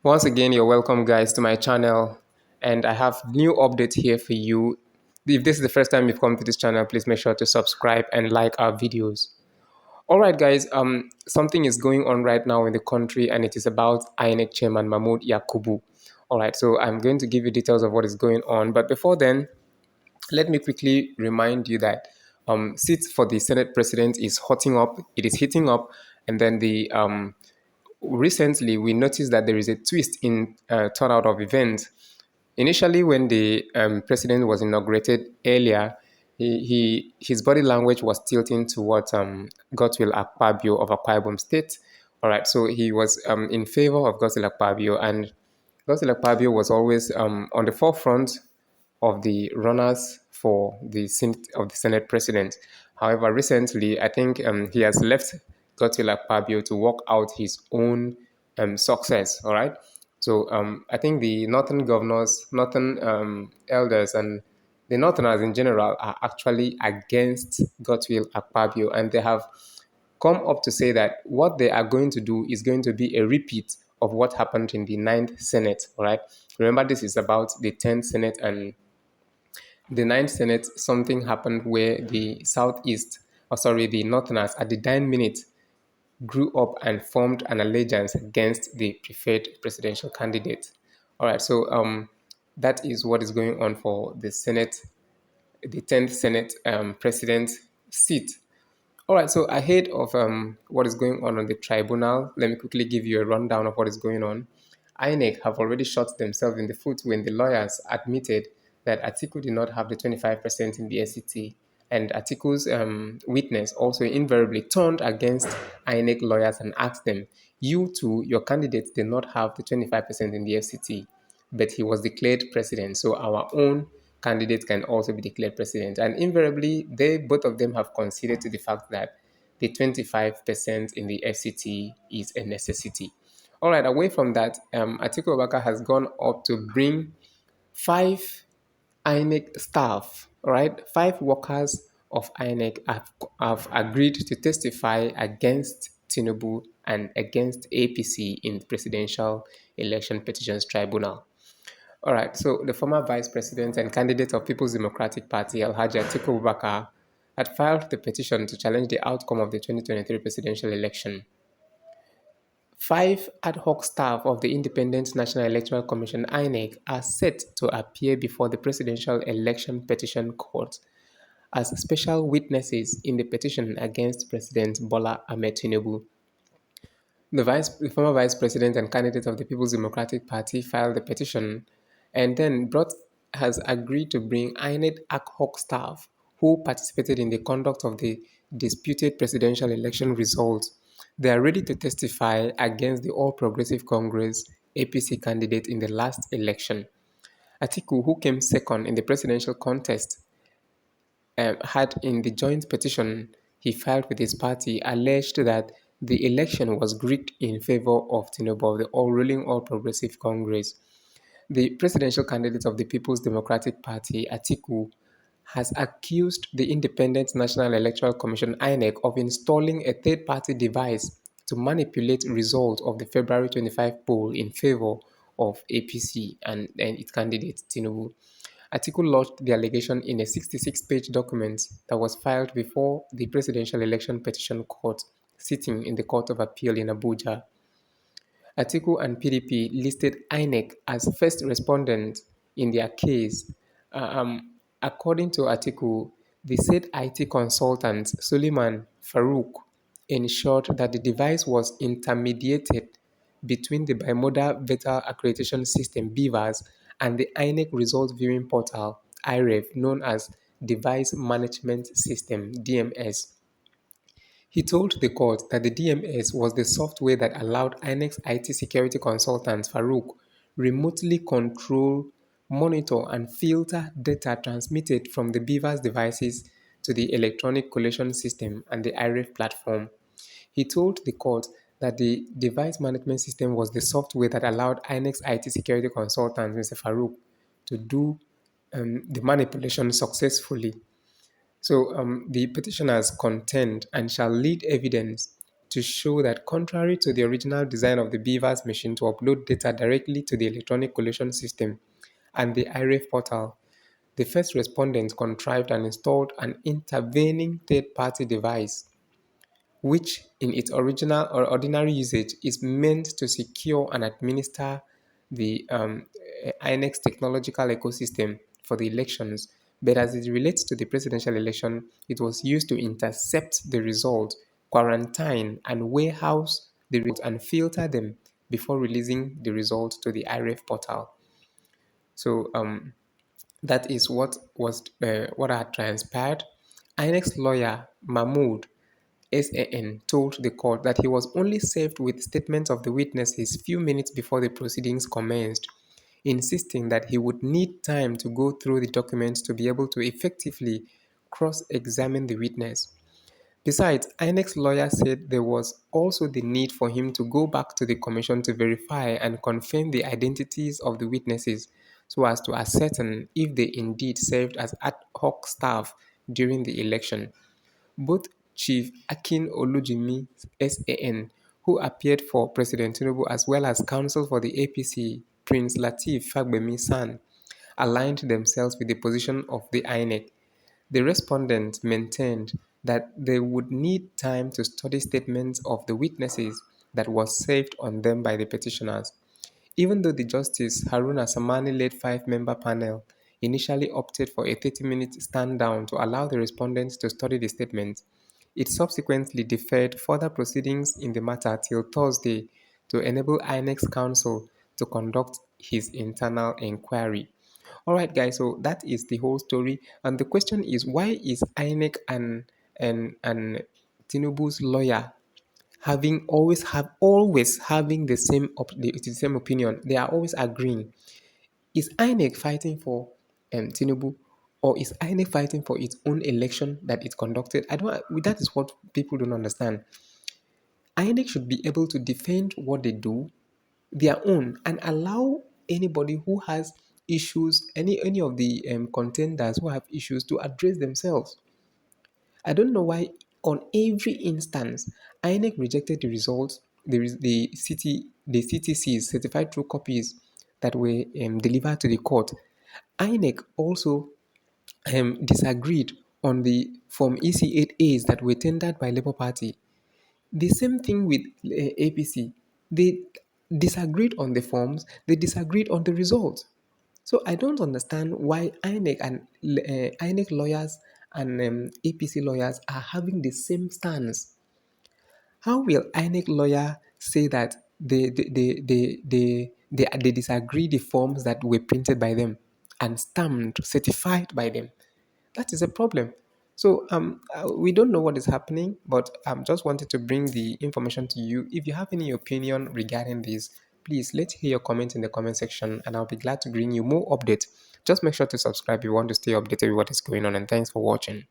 Once again, you're welcome, guys, to my channel, and I have new update here for you. If this is the first time you've come to this channel, please make sure to subscribe and like our videos. All right, guys. Something is going on right now in the country, and it is about INEC Chairman MAHMOUD Yakubu. All right, so I'm going to give you details of what is going on, but before then, let me quickly remind you that seats for the Senate President is hotting up. It is heating up, and then the recently we noticed that there is a twist in turnout of events. Initially, when the president was inaugurated earlier, his body language was tilting towards Godswill Akpabio of Akwa Ibom State. All right, so he was in favor of Godswill Akpabio, and Godswill Akpabio was always on the forefront of the runners for the Senate president. However, recently, I think he has left Godswill Akpabio to work out his own success. All right. So I think the northern governors, northern elders, and the northerners in general are actually against Godswill Akpabio, and they have come up to say that what they are going to do is going to be a repeat of what happened in the Ninth Senate. All right. Remember, this is about the 10th Senate and the Ninth Senate. Something happened where the Southeast, or sorry, the Northerners at the 9 minute grew up and formed an allegiance against the preferred presidential candidate. All right, so that is what is going on for the Senate, the 10th Senate president seat. All right, so ahead of what is going on the tribunal, let me quickly give you a rundown of what is going on. INEC have already shot themselves in the foot when the lawyers admitted that Atiku did not have the 25% in the SCT, and Atiku's witness also invariably turned against INEC lawyers and asked them, "You too, your candidate did not have the 25% in the FCT, but he was declared president, so our own candidate can also be declared president." And invariably, both of them have conceded to the fact that the 25% in the FCT is a necessity. All right, away from that, Atiku Abubakar has gone up to bring five INEC staff, all right, five workers of INEC have agreed to testify against Tinubu and against APC in Presidential Election Petitions Tribunal. All right, so the former vice president and candidate of People's Democratic Party, Alhaji Atiku Abubakar, had filed the petition to challenge the outcome of the 2023 presidential election. Five ad hoc staff of the Independent National Electoral Commission (INEC) are set to appear before the Presidential Election Petition Court as special witnesses in the petition against President Bola Ahmed Tinubu. The former vice president and candidate of the People's Democratic Party filed the petition and then has agreed to bring INEC ad hoc staff who participated in the conduct of the disputed presidential election results. They are ready to testify against the All Progressive Congress APC candidate in the last election. Atiku, who came second in the presidential contest, had in the joint petition he filed with his party alleged that the election was rigged in favor of Tinubu of the ruling All Progressive Congress. The presidential candidate of the People's Democratic Party, Atiku, has accused the Independent National Electoral Commission (INEC) of installing a third-party device to manipulate results of the February 25 poll in favor of APC and its candidate Tinubu. Atiku lodged the allegation in a 66-page document that was filed before the Presidential Election Petition Court, sitting in the Court of Appeal in Abuja. Atiku and PDP listed INEC as first respondent in their case. According to Atiku, the said IT consultant Suleiman Farouk ensured that the device was intermediated between the Bimodal Voter Accreditation System (BVAS) and the INEC Result Viewing Portal (IREV), known as Device Management System (DMS). He told the court that the DMS was the software that allowed INEC's IT security consultant Farouk remotely control, monitor, and filter data transmitted from the BVAS devices to the electronic collation system and the IREF platform. He told the court that the device management system was the software that allowed INEC's IT security consultant, Mr. Farouk, to do the manipulation successfully. So the petitioners contend and shall lead evidence to show that contrary to the original design of the Beavers machine to upload data directly to the electronic collation system and the IREF portal, the first respondents contrived and installed an intervening third-party device, which in its original or ordinary usage is meant to secure and administer the INEX technological ecosystem for the elections, but as it relates to the presidential election, it was used to intercept the results, quarantine and warehouse the results and filter them before releasing the results to the IREF portal. So that is what had transpired. INEX lawyer MAHMOUD SAN told the court that he was only served with statements of the witnesses few minutes before the proceedings commenced, insisting that he would need time to go through the documents to be able to effectively cross-examine the witness. Besides, INEC's lawyer said there was also the need for him to go back to the commission to verify and confirm the identities of the witnesses so as to ascertain if they indeed served as ad hoc staff during the election. Both Chief Akin Olujimi SAN, who appeared for President Tinubu, as well as counsel for the APC, Prince Lateef Fagbemi San, aligned themselves with the position of the INEC. The respondents maintained that they would need time to study statements of the witnesses that was served on them by the petitioners. Even though the Justice Haruna Samani-led five-member panel initially opted for a 30-minute stand-down to allow the respondents to study the statements, it subsequently deferred further proceedings in the matter till Thursday to enable INEC's counsel to conduct his internal inquiry. Alright guys, so that is the whole story. And the question is, why is INEC and Tinubu's lawyer always having the same opinion? They are always agreeing. Is INEC fighting for Tinubu, or is INEC fighting for its own election that it conducted? That is what people don't understand. INEC should be able to defend what they do, their own, and allow anybody who has issues, any of the contenders who have issues, to address themselves. I don't know why on every instance INEC rejected the results, the CTCs, certified true copies, that were delivered to the court. INEC also disagreed on the Form EC8As that were tendered by Labour Party. The same thing with APC. They disagreed on the forms, they disagreed on the results. So I don't understand why INEC lawyers and APC lawyers are having the same stance. How will INEC lawyer say that they disagree the forms that were printed by them and stamped, certified by them? That is a problem. So we don't know what is happening, but just wanted to bring the information to you. If you have any opinion regarding this, please let's hear your comments in the comment section, and I'll be glad to bring you more updates. Just make sure to subscribe if you want to stay updated with what is going on, and thanks for watching.